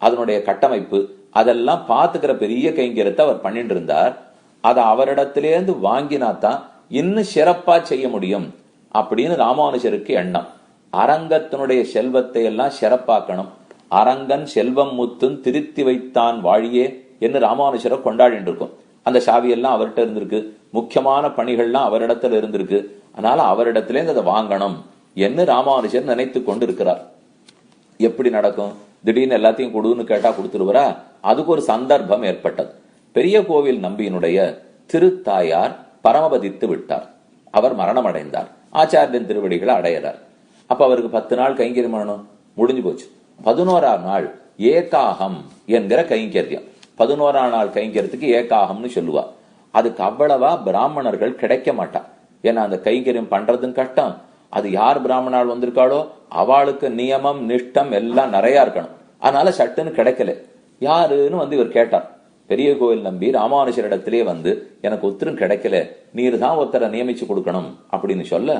அதனுடைய கட்டமைப்பு, அதெல்லாம் பாத்துக்கிற பெரிய கைங்கரியத்தை அவர் பண்ணிட்டு இருந்தார். அதை அவரிடத்திலேருந்து வாங்கினாதான் இன்னும் சிறப்பா செய்ய முடியும் அப்படின்னு ராமானுஜருக்கு எண்ணம். அரங்கத்தினுடைய செல்வத்தை எல்லாம் சிறப்பாக்கணும். அரங்கன் செல்வம் முத்தும் திருத்தி வைத்தான் வாழியே என்று ராமானுஜரை கொண்டாடிட்டு இருக்கும். அந்த சாவியெல்லாம் அவர்கிட்ட இருந்திருக்கு. முக்கியமான பணிகள்லாம் அவரிடத்துல இருந்திருக்கு. அதனால அவரிடத்திலேருந்து அதை வாங்கணும் என்று ராமானுஜர் நினைத்து கொண்டு இருக்கிறார். எப்படி நடக்கும்? திடீர்னு எல்லாத்தையும் கொடுன்னு கேட்டா கொடுத்துருவரா? அதுக்கு ஒரு சந்தர்ப்பம் ஏற்பட்டது. பெரிய கோவில் நம்பியினுடைய திருத்தாயார் பரமபதித்து விட்டார். அவர் மரணம் அடைந்தார். ஆச்சாரியன் திருவடிகளை அடையிறார். அப்ப அவருக்கு 10 நாள் கைங்கரியம் பண்ணணும், முடிஞ்சு போச்சு. 11ஆம் நாள் ஏகாகம் என்கிற கைங்கரியம். 11ஆம் நாள் கைங்கரியத்துக்கு ஏகாகம்னு சொல்லுவா. அதுக்கு அவ்வளவா பிராமணர்கள் கிடைக்க மாட்டா. ஏன்னா அந்த கைங்கரியம் பண்றதும் கஷ்டம். அது யார் பிராமணால் வந்திருக்காளோ அவளுக்கு நியமம் நிஷ்டம் எல்லாம் நிறைய இருக்கணும். அதனால சட்டுன்னு கிடைக்கல. யாருன்னு வந்து இவர் கேட்டார். பெரிய கோவில் நம்பி ராமானுஜரிடத்திலே வந்து எனக்கு ஒருத்தரும் கிடைக்கல, நீர் தான் ஒருத்தரை நியமிச்சு கொடுக்கணும் அப்படின்னு சொல்ல,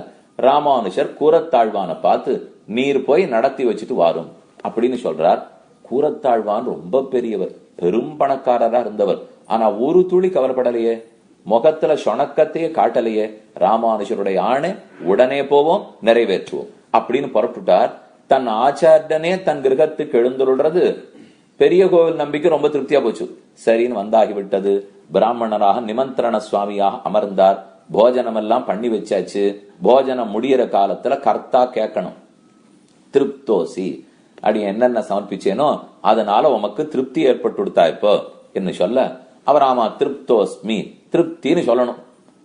ராமானுஜர் கூரத்தாழ்வான பார்த்து நீர் போய் நடத்தி வச்சுட்டு வாரும் அப்படின்னு சொல்றார். கூரத்தாழ்வான் ரொம்ப பெரியவர், பெரும் பணக்காரரா இருந்தவர். ஆனா ஒரு துளி கவலைப்படலையே, முகத்துல சொணக்கத்தையே காட்டலையே. ராமானுஜருடைய ஆணை உடனே போவோம், நிறைவேற்றுவோம் அப்படின்னு புறப்பட்டுட்டார். தன் ஆச்சாரியனே தன் கிரகத்துக்கு எழுந்துள்றது பெரிய கோவில் நம்பிக்கை ரொம்ப திருப்தியா போச்சு. சரின்னு வந்தாகிவிட்டது. பிராமணராக நிமந்திரண சுவாமியாக அமர்ந்தார். போஜனம் எல்லாம் பண்ணி வச்சாச்சு. போஜனம் முடிகிற காலத்துல கர்த்தா கேட்கணும், திருப்தோசி அப்படி என்னென்ன சமர்ப்பிச்சேனோ அதனால உமக்கு திருப்தி ஏற்பட்டு கொடுத்தா இப்போ என்று சொல்ல, அவர் ஆமா திருப்தோஸ்மி திருப்தின்னு சொல்லணும்.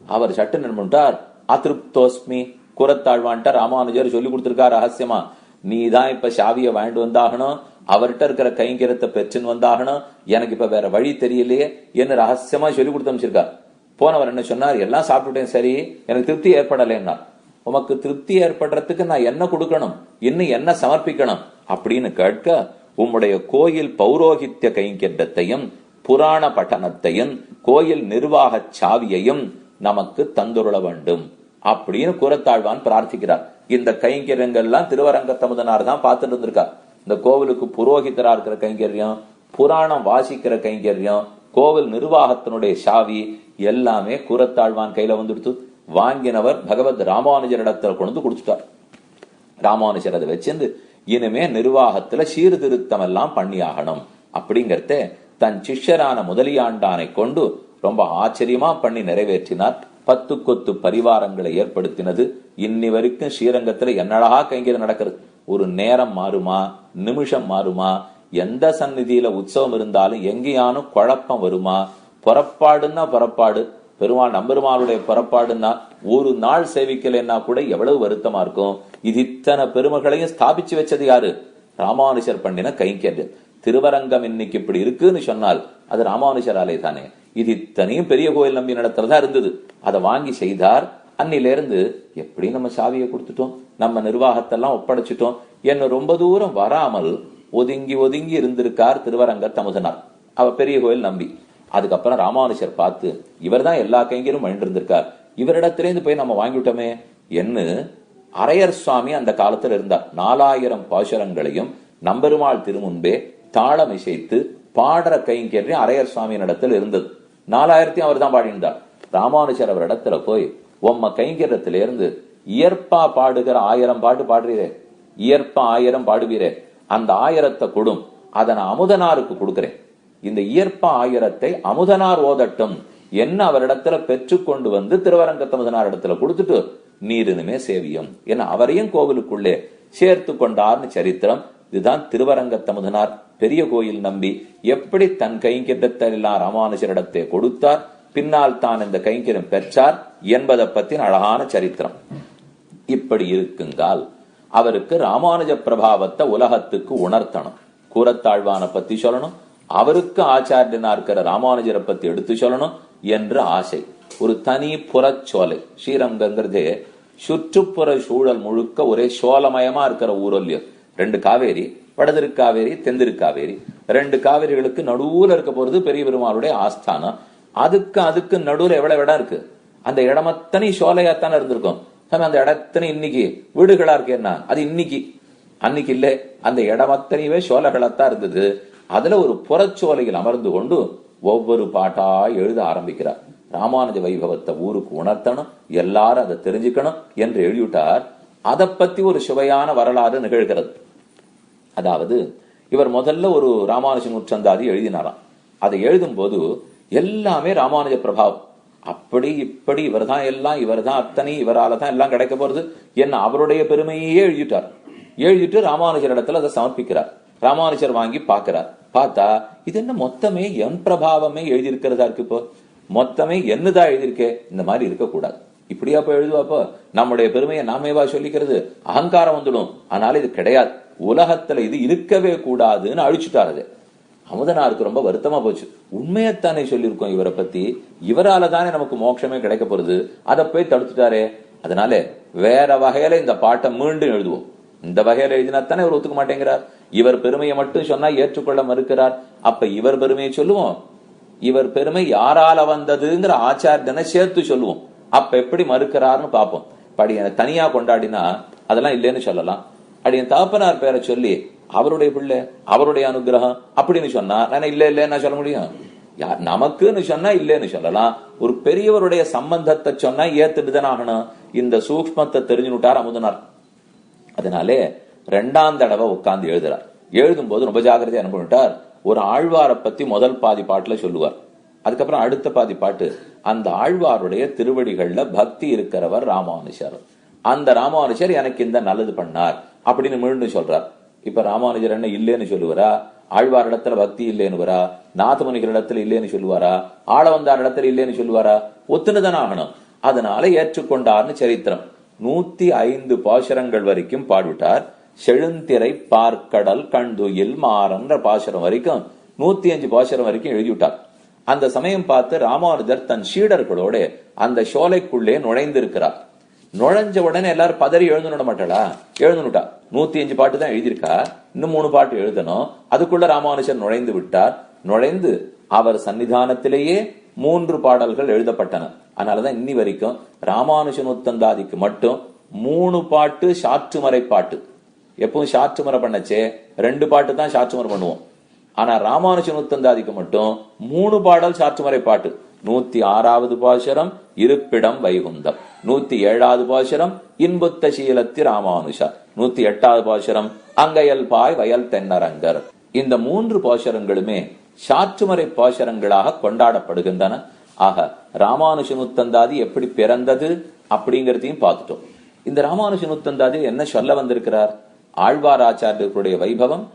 அவர் சட்டு நின்றுட்டார். அதிருப்தோஸ்மி கூரத்தாழ்வான்ட்ட ராமானுஜர் சொல்லி கொடுத்திருக்கார் ரகசியமா, நீதான் இப்ப சாவிய வாங்கிட்டு வந்தாகணும், அவர்கிட்ட இருக்கிற கைங்கரத்தை பெற்றுன்னு வந்தாகணும், எனக்கு இப்ப வேற வழி தெரியலையே என்று ரகசியமா சொல்லி கொடுத்து அமைச்சிருக்கார். போனவர் என்ன சொன்னார், எல்லாம் சாப்பிட்டுட்டேன், சரி எனக்கு திருப்தி ஏற்படலைன்னா, உமக்கு திருப்தி ஏற்படுறதுக்கு நான் என்ன கொடுக்கணும், இன்னும் என்ன சமர்ப்பிக்கணும் அப்படின்னு கேட்க, உம்முடைய கோயில் பௌரோகித்ய கைங்கரியத்தையும் புராண பட்டணத்தையும் கோயில் நிர்வாக சாவியையும் நமக்கு தந்துருள வேண்டும் அப்படின்னு கூரத்தாழ்வான் பிரார்த்திக்கிறார். இந்த கைங்கரியங்கள்லாம் திருவரங்கத்தமுதனார் தான் பார்த்துட்டு இருந்திருக்கார். இந்த கோவிலுக்கு புரோகிதரா இருக்கிற கைங்கரியம், புராணம் வாசிக்கிற கைங்கரியம், கோவில் நிர்வாகத்தினுடைய சாவி எல்லாமே கூரத்தாழ்வான் கையில வந்துடுத்து. வாங்கினவர் பகவத் ராமானுஜரிடத்துல கொண்டு கொடுத்துட்டார். ராமானுஜர் அதை வச்சிருந்து இனிமே நிர்வாகத்துல சீர்திருத்தம் எல்லாம் பண்ணியாகணும் அப்படிங்கறத தன் சிஷ்யரான முதலியாண்டானை கொண்டு ரொம்ப ஆச்சரியமா பண்ணி நிறைவேற்றினார். 10 கொத்து பரிவாரங்களை ஏற்படுத்தினது. இன்னி வரைக்கும் ஸ்ரீரங்கத்துல என்னடா கைங்கரியம் நடக்கிறது. ஒரு நேரம் மாறுமா, நிமிஷம் மாறுமா, எந்த சந்நிதியில உற்சவம் இருந்தாலும் எங்கேயானும் குழப்பம் வருமா, புறப்பாடுன்னா புறப்பாடு, பெருமாள் நம்பெருமாளுடைய புறப்பாடுன்னா ஒரு நாள் சேவிக்கலைன்னா கூட எவ்வளவு வருத்தமா இருக்கும். இது இத்தனை பெருமைகளையும் ஸ்தாபிச்சு வச்சது யாரு? ராமானுஜர் பண்ணின கைங்கரியம். திருவரங்கம் இன்னைக்கு இப்படி இருக்குன்னு சொன்னால் அது ராமானுஜராலே தானே. இது இத்தனையும் பெரிய கோயில் நம்பி நடத்துறதா இருந்தது. அதை வாங்கி செய்தார். அன்னிலிருந்து எப்படி நம்ம சாவியை கொடுத்துட்டோம், நம்ம நிர்வாகத்தெல்லாம் ஒப்படைச்சிட்டோம் என்ன ரொம்ப தூரம் வராமல் ஒதுங்கி ஒதுங்கி இருந்திருக்கார் திருவரங்க தமுதனார். அவ பெரிய கோயில் நம்பி. அதுக்கப்புறம் ராமானுஜர் பார்த்து இவர் தான் எல்லா கைங்கரும் பண்ணிட்டு இருந்திருக்கார், இவரிடத்திலேருந்து போய் நம்ம வாங்கிவிட்டோமே என்ன. அரையர் சுவாமி அந்த காலத்துல இருந்தார். 4000 பாசுரங்களையும் நம்பெருமாள் திருமுன்பே தாளம் இசைத்து பாடுற கைங்கரியம் அரையர் சுவாமியின் இடத்துல இருந்தது. 4000 அவர் தான் பாடினார். ராமானுஜர் அவர் இடத்துல போய் உம்ம கைங்கரியத்திலிருந்து இயற்பா பாடுகிற 1000 பாட்டு பாடுறீரே, இயற்பா 1000 பாடுவீரே, அந்த 1000 கொடும், அதை நான் அமுதனாருக்கு கொடுக்கிறேன், இந்த இயற்பா 1000 அமுதனார் ஓதட்டும் என்ன அவரிடத்துல பெற்று கொண்டு வந்து திருவரங்கத்தமுதனார் இடத்துல கொடுத்துட்டு நீரினுமே சேவியம் என அவரையும் கோவிலுக்குள்ளே சேர்த்து கொண்டார்னு சரித்திரம். இதுதான் திருவரங்கத்தமுதனார் பெரிய கோயில் நம்பி எப்படி தன் கைங்கரியத்தை எல்லாம் ராமானுஜரிடத்தை கொடுத்தார், பின்னால் தான் இந்த கைங்கரியம் பெற்றார். என்பதை பத்தி அழகான சரித்திரம். இப்படி இருக்குங்கால் அவருக்கு ராமானுஜ பிரபாவத்தை உலகத்துக்கு உணர்த்தணும். கூரத்தாழ்வான பத்தி சொல்லணும், அவருக்கு ஆச்சாரியனா இருக்கிற ராமானுஜரை பத்தி எடுத்து சொல்லணும் என்று ஆசை. ஒரு தனி புறச்சோலை. ஸ்ரீரங்கங்கிறதே சுற்றுப்புற சூழல் முழுக்க ஒரே சோளமயமா இருக்கிற ஊரொல்லியம். 2 காவேரி, வடதிருக்காவேரி, தென்திருக்காவேரி, 2 காவேரிகளுக்கு நடுவுல இருக்க போறது பெரிய பெருமாளுடைய ஆஸ்தானம். அதுக்கு நடுவுல எவ்வளவு இடம் இருக்கு? அந்த இடமத்தனை சோலையாத்தானே இருந்திருக்கும். அந்த இடத்தனை இன்னைக்கு வீடுகளா இருக்கேன்னா அது இன்னைக்கு, அன்னைக்கு இல்ல. அந்த இடமத்தனையே சோலைகளாத்தான் இருந்தது. அதுல ஒரு புறச்சோலையில் அமர்ந்து கொண்டு ஒவ்வொரு பாட்டா எழுத ஆரம்பிக்கிறார். ராமானுஜ வைபவத்தை ஊருக்கு உணர்த்தணும், எல்லாரும் அதை தெரிஞ்சுக்கணும் என்று எழுதிவிட்டார். அதை பத்தி ஒரு சுவையான வரலாறு நிகழ்கிறது. அதாவது இவர் முதல்ல ஒரு ராமானுஜ நூற்றந்தாதி எழுதினாராம். அதை எழுதும் போது எல்லாமே ராமானுஜ பிரபாவம். அப்படி இப்படி இவர் தான் எல்லாம், இவர் தான் அத்தனை, இவரால தான் எல்லாம் கிடைக்க போறது என்ன அவருடைய பெருமையே எழுதிட்டார். எழுதிட்டு ராமானுஜர் இடத்துல அதை சமர்ப்பிக்கிறார். ராமானுஜர் வாங்கி பாக்கிறார். பார்த்தா இது என்ன மொத்தமே என் பிரபாவமே எழுதியிருக்கிறதா இருக்கு. இப்போ மொத்தமே என்னதான் எழுதியிருக்கே, இந்த மாதிரி இருக்கக்கூடாது. இப்படியா போய் எழுதுவாப்போ நம்முடைய பெருமையை நாமேவா சொல்லிக்கிறது? அகங்காரம் வந்துடும். அதனால இது கிடையாது, உலகத்துல இது இருக்கவே கூடாதுன்னு அழிச்சுட்டார். அது அமுதனாருக்கு ரொம்ப வருத்தமா போச்சு. உண்மையத்தானே சொல்லியிருக்கோம் இவரை பத்தி, இவரால தானே நமக்கு மோட்சமே கிடைக்க போறது, அதை போய் தடுத்துட்டாரே. அதனால வேற வகையில இந்த பாட்டை மீண்டும் எழுதுவோம். இந்த வகையில எழுதினாத்தானே இவர் ஒத்துக்க மாட்டேங்கிறார். இவர் பெருமையை மட்டும் சொன்னா ஏற்றுக்கொள்ள மறுக்கிறார். அப்ப இவர் பெருமையை சொல்லுவோம், இவர் பெருமை யாரால வந்ததுங்கிற ஆச்சாரியனை சேர்த்து சொல்லுவோம். அப்ப எப்படி மறுக்கிறார்னு பார்ப்போம். படி தனியா கொண்டாடினா அதெல்லாம் இல்லைன்னு சொல்லலாம். அப்படி என் தகப்பனார் பேரை சொல்லி அவருடைய பிள்ளை, அவருடைய அனுகிரகம் அப்படின்னு சொன்னா நான் இல்ல சொல்ல முடியும்? நமக்குன்னு சொன்னா இல்லைன்னு சொல்லலாம். ஒரு பெரியவருடைய சம்பந்தத்தை சொன்னா ஏத்துட்டுதான் ஆகணும். இந்த சூக்மத்தை தெரிஞ்சுட்டார் அமுதனார். அதனாலே 2ஆம் தடவை உட்கார்ந்து எழுதுறார். எழுதும் போது ரொம்ப ஜாக்கிரதையா என்ன பண்ணிட்டார், ஒரு ஆழ்வாரை பத்தி முதல் பாதி பாட்டுல சொல்லுவார். அதுக்கப்புறம் அடுத்த பாதி பாட்டு அந்த ஆழ்வாருடைய திருவடிகள்ல பக்தி இருக்கிறவர் ராமானுஜர். அந்த ராமானுஜர் எனக்கு இந்த நல்லது பண்ணார் அப்படின்னு மீண்டும் சொல்றார். இப்ப ராமானுஜர் என்ன இல்லைன்னு சொல்லுவாரா? ஆழ்வார் இடத்துல பக்தி இல்லைன்னுவரா? நாதமுனிகள் இடத்துல இல்லைன்னு சொல்லுவாரா? ஆளவந்தார் இடத்துல இல்லைன்னு சொல்லுவாரா? ஒத்துணுதான் ஆகணும். அதனால ஏற்றுக்கொண்டார்னு சரித்திரம். 105 பாசுரங்கள் வரைக்கும் பாடிவிட்டார். செழுந்திரை பார்க்கடல் கண்டுயில் மாறன்ற பாசுரம் வரைக்கும் 105 பாசுரம் வரைக்கும் எழுதிவிட்டார். அந்த சமயம் பார்த்து ராமானுஜர் தன் சீடர்களோட அந்த சோலைக்குள்ளே நுழைந்திருக்கிறார். நுழைஞ்ச உடனே எல்லாரும் பதறி எழுந்துட மாட்டாளா? எழுந்துட்டா. 105 பாட்டு தான் எழுதியிருக்கா, இன்னும் 3 பாட்டு எழுதணும். அதுக்குள்ள ராமானுஜர் நுழைந்து விட்டார். நுழைந்து அவர் சன்னிதானத்திலேயே 3 பாடல்கள் எழுதப்பட்டன. அதனாலதான் இன்னி வரைக்கும் ராமானுஜ நூத்தந்தாதிக்கு மட்டும் 3 பாட்டு சாற்றுமறை பாட்டு. எப்பவும் சாற்றுமறை பண்ணச்சே 2 பாட்டு தான் சாற்றுமறை பண்ணுவோம். ஆனா ராமானுஜ நூத்தந்தாதிக்கு மட்டும் 3 பாடல் சாற்றுமறை பாட்டு. 106வது பாசுரம் இருப்பிடம் வைகுந்தம், 107வது பாசுரம் இன்புத்த சீலத்தி ராமானுஷா, 108வது பாசுரம் அங்கையல் பாய் வயல் தென்னரங்கர். இந்த 3 பாசுரங்களுமே சாற்றுமறை பாசுரங்களாக கொண்டாடப்படுகின்றன. ஆக ராமானுஜ நூத்தந்தாதி எப்படி பிறந்தது அப்படிங்கறதையும் பார்த்துட்டோம். இந்த ராமானுஜ நூத்தந்தாதி என்ன சொல்ல வந்திருக்கிறார்? ஆழ்வாராச்சாரியர்களுடைய வைபவம்,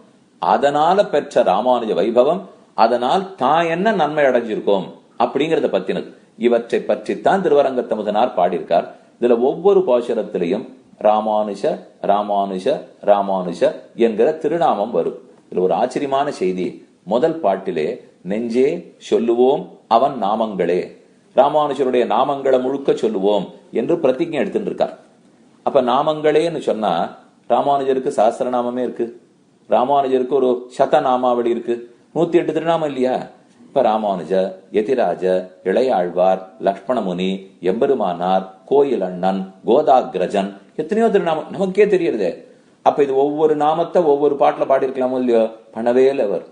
அதனால பெற்ற ராமானுஜ வைபவம், அதனால் தான் என்ன நன்மை அடைஞ்சிருக்கோம் அப்படிங்கறத பத்தினது. இவற்றை பற்றித்தான் திருவரங்கத்தமுதனார் பாடியிருக்கார். இதுல ஒவ்வொரு பாசுரத்திலையும் ராமானுஜ ராமானுஜ ராமானுஜ என்கிற திருநாமம் வரும். இதுல ஒரு ஆச்சரியமான செய்தி. முதல் பாட்டிலே நெஞ்சே சொல்லுவோம் அவன் நாமங்களே, ராமானுஜருடைய நாமங்களை முழுக்க சொல்லுவோம் என்று பிரதிஜை எடுத்துட்டு இருக்கார். அப்ப நாமங்களேன்னு சொன்னா ராமானுஜருக்கு சஹஸ்ரநாமமே இருக்கு, ராமானுஜருக்கு ஒரு சதநாமாவளி இருக்கு, 108 திருநாமம் இல்லையா? இப்ப ராமானுஜ, யதிராஜ, இளையாழ்வார், லக்ஷ்மணமுனி, எம்பெருமானார், கோயில் அண்ணன், கோதாகிரஜன், எத்தனையோ திருநாமம் நமக்கே தெரியறதே. அப்ப இது ஒவ்வொரு நாமத்தை ஒவ்வொரு பாட்டுல பாடிருக்கலாமோ இல்லையோ? பண்ணவே இல்லை. அவர்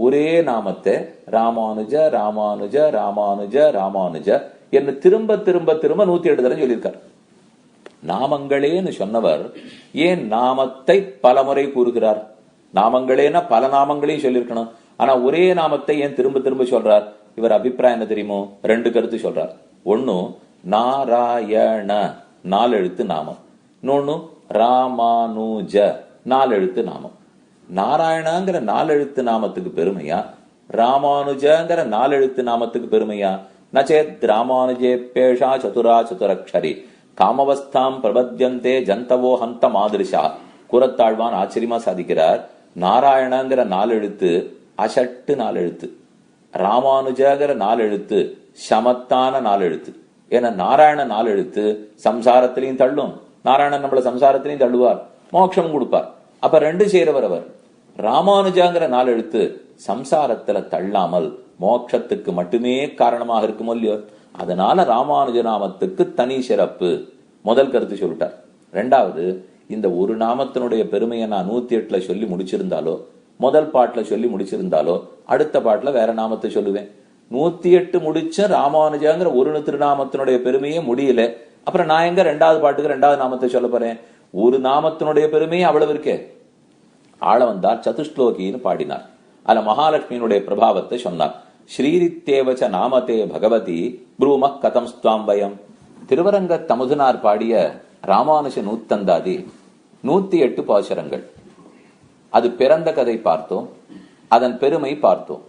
ஒரே நாமத்தை ராமானுஜ ராமானுஜ ராமானுஜ ராமானுஜ என்று திரும்ப திரும்ப திரும்ப 108 தடவை சொல்லியிருக்கார். நாமங்களேன்னு சொன்னவர் ஏன் நாமத்தை பலமுறை கூறுகிறார்? நாமங்களேன்னா பல நாமங்களையும் சொல்லியிருக்கணும். ஆனா ஒரே நாமத்தை ஏன் திரும்ப திரும்ப சொல்றார்? இவர் அபிப்பிராயம் என்ன தெரியுமோ? 2 கருத்து சொல்றார். ஒன்னு நாராயண 4 எழுத்து நாமம், இன்னொன்னு ராமானுஜ 4 எழுத்து நாமம். நாராயணங்கிற 4 எழுத்து நாமத்துக்கு பெருமையா, ராமானுஜங்கிற 4 எழுத்து நாமத்துக்கு பெருமையா? நச்சேத் ராமானுஜேப்பேஷா சதுரா சதுரக்ஷரி காமவஸ்தாம் பிரபத்யந்தே ஜந்தவோ ஹந்த மாதிரிஷா. கூறத்தாழ்வான் ஆச்சரியமா சாதிக்கிறார். நாராயணங்கிற நாலெழுத்து அசட்டு நாலெழுத்து, ராமானுஜங்கிற நாலெழுத்து சமத்தான நாலெழுத்து. ஏன்னா நாராயண நாலெழுத்து சம்சாரத்திலையும் தள்ளும், நாராயணன் நம்மள சம்சாரத்திலையும் தள்ளுவார், மோட்சம் கொடுப்பார். அப்ப ரெண்டு செய்யறவர் அவர். ராமானுஜாங்கிற நாலெழுத்து சம்சாரத்துல தள்ளாமல் மோட்சத்துக்கு மட்டுமே காரணமாக இருக்குமோ இல்லையோ, அதனால ராமானுஜ நாமத்துக்கு தனி சிறப்பு. முதல் கருத்து சொல்லிட்டார். ரெண்டாவது, இந்த ஒரு நாமத்தினுடைய பெருமையை நான் 108ல சொல்லி முடிச்சிருந்தாலோ, முதல் பாட்டுல சொல்லி முடிச்சிருந்தாலோ, அடுத்த பாட்டுல வேற நாமத்தை சொல்லுவேன். 108 முடிச்ச ராமானுஜாங்கிற ஒரு திருநாமத்தினுடைய பெருமையே முடியல. அப்புறம் நான் எங்க ரெண்டாவது பாட்டுக்கு ரெண்டாவது நாமத்தை சொல்ல போறேன்? ஒரு நாமத்தினுடைய பெருமையே அவ்வளவு இருக்கே. ஆள வந்தார், சதுஸ்லோகின்னு பாடினார். அதுல மகாலட்சுமியினுடைய பிரபாவத்தை சொன்னார். ஸ்ரீரித்தேவச்ச நாமதே பகவதி ப்ரூம கதம் ஸ்வாம்பயம். திருவரங்க தமுதனார் பாடிய ராமானுஜ நூத்தந்தாதி 108 பாசுரங்கள். அது பிறந்த கதை பார்த்தோம், அதன் பெருமை பார்த்தோம்.